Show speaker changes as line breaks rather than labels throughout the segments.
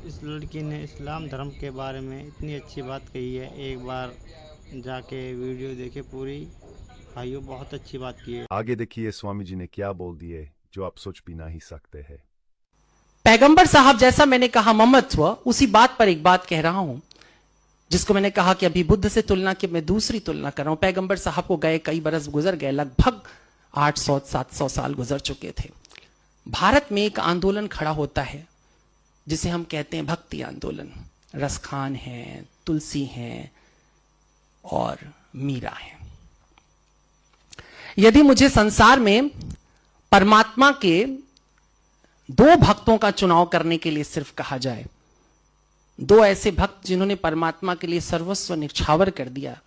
इस लड़की ने इस्लाम धर्म के बारे में इतनी अच्छी बात कही है। एक बार जाके वीडियो देखे पूरी। भाइयों बहुत अच्छी बात की है।
आगे देखिए स्वामी जी ने क्या बोल दिए जो आप सोच भी नहीं सकते हैं।
पैगंबर साहब जैसा मैंने कहा ममत्व, उसी बात पर एक बात कह रहा हूं जिसको मैंने कहा कि अभी बुद्ध से तुलना की मैं दूसरी तुलना कर रहा हूं। पैगंबर साहब को गए कई बरस गुजर गए, लगभग 800-700 साल गुजर चुके थे। भारत में एक आंदोलन खड़ा होता है जिसे हम कहते हैं भक्ति आंदोलन। रसखान है, तुलसी है और मीरा है। यदि मुझे संसार में परमात्मा के दो भक्तों का चुनाव करने के लिए सिर्फ कहा जाए, दो ऐसे भक्त जिन्होंने परमात्मा के लिए सर्वस्व निछावर कर दिया,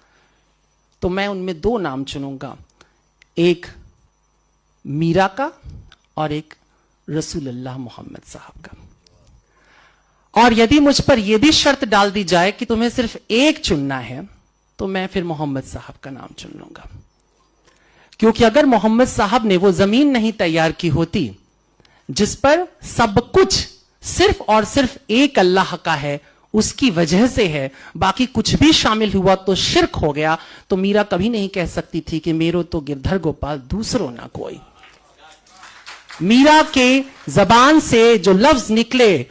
तो मैं उनमें दो नाम चुनूंगा, एक मीरा का और एक रसूलुल्लाह मोहम्मद साहब का। और यदि मुझ पर यह भी शर्त डाल दी जाए कि तुम्हें सिर्फ एक चुनना है, तो मैं फिर मोहम्मद साहब का नाम चुन लूंगा। क्योंकि अगर मोहम्मद साहब ने वो जमीन नहीं तैयार की होती जिस पर सब कुछ सिर्फ और सिर्फ एक अल्लाह का है, उसकी वजह से है, बाकी कुछ भी शामिल हुआ तो शिर्क हो गया, तो मीरा कभी नहीं कह सकती थी कि मेरो तो गिरधर गोपाल दूसरो ना कोई। मीरा के जबान से जो लफ्ज निकले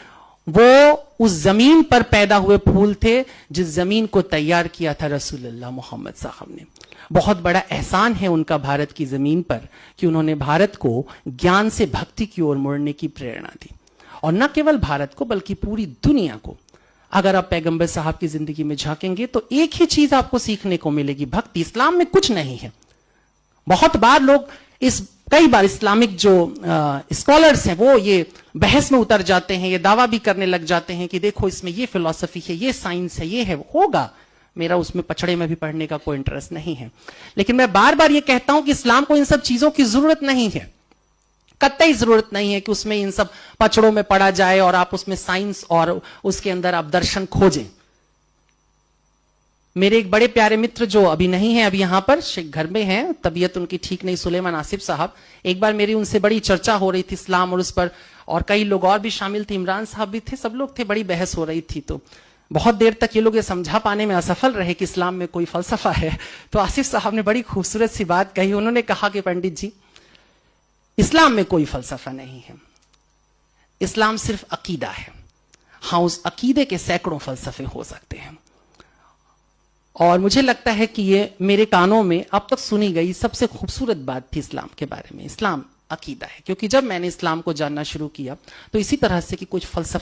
वो उस जमीन पर पैदा हुए फूल थे जिस जमीन को तैयार किया था रसूलुल्लाह मोहम्मद साहब ने। बहुत बड़ा एहसान है उनका भारत की जमीन पर कि उन्होंने भारत को ज्ञान से भक्ति की ओर मुड़ने की प्रेरणा दी, और न केवल भारत को बल्कि पूरी दुनिया को। अगर आप पैगंबर साहब की जिंदगी में झांकेंगे तो एक ही चीज आपको सीखने को मिलेगी, भक्ति। इस्लाम में कुछ नहीं है। बहुत बार लोग कई बार इस्लामिक जो स्कॉलर्स हैं वो ये बहस में उतर जाते हैं, ये दावा भी करने लग जाते हैं कि देखो इसमें ये फिलॉसफी है, ये साइंस है, ये है, होगा। मेरा उसमें पछड़े में भी पढ़ने का कोई इंटरेस्ट नहीं है, लेकिन मैं बार बार ये कहता हूं कि इस्लाम को इन सब चीजों की जरूरत नहीं है। कतई जरूरत नहीं है कि उसमें इन सब पछड़ों में पढ़ा जाए और आप उसमें साइंस और उसके अंदर आप दर्शन खोजें। मेरे एक बड़े प्यारे मित्र जो अभी नहीं है, अभी यहां पर घर में हैं, तबीयत उनकी ठीक नहीं, सुलेमान आसिफ साहब। एक बार मेरी उनसे बड़ी चर्चा हो रही थी इस्लाम और उस पर, और कई लोग और भी शामिल थे, इमरान साहब भी थे, सब लोग थे, बड़ी बहस हो रही थी। तो बहुत देर तक ये लोग ये समझा पाने में असफल रहे कि इस्लाम में कोई फलसफा है। तो आसिफ साहब ने बड़ी खूबसूरत सी बात कही। उन्होंने कहा कि पंडित जी, इस्लाम में कोई फलसफा नहीं है, इस्लाम सिर्फ अकीदा है। हाँ, उस अकीदे के सैकड़ों फलसफे हो सकते हैं। और मुझे लगता है कि ये मेरे कानों में अब तक सुनी गई सबसे खूबसूरत बात थी इस्लाम के बारे में। इस्लाम अकीदा है, क्योंकि जब मैंने इस्लाम को जानना शुरू किया तो इसी तरह से कि कुछ फलसफा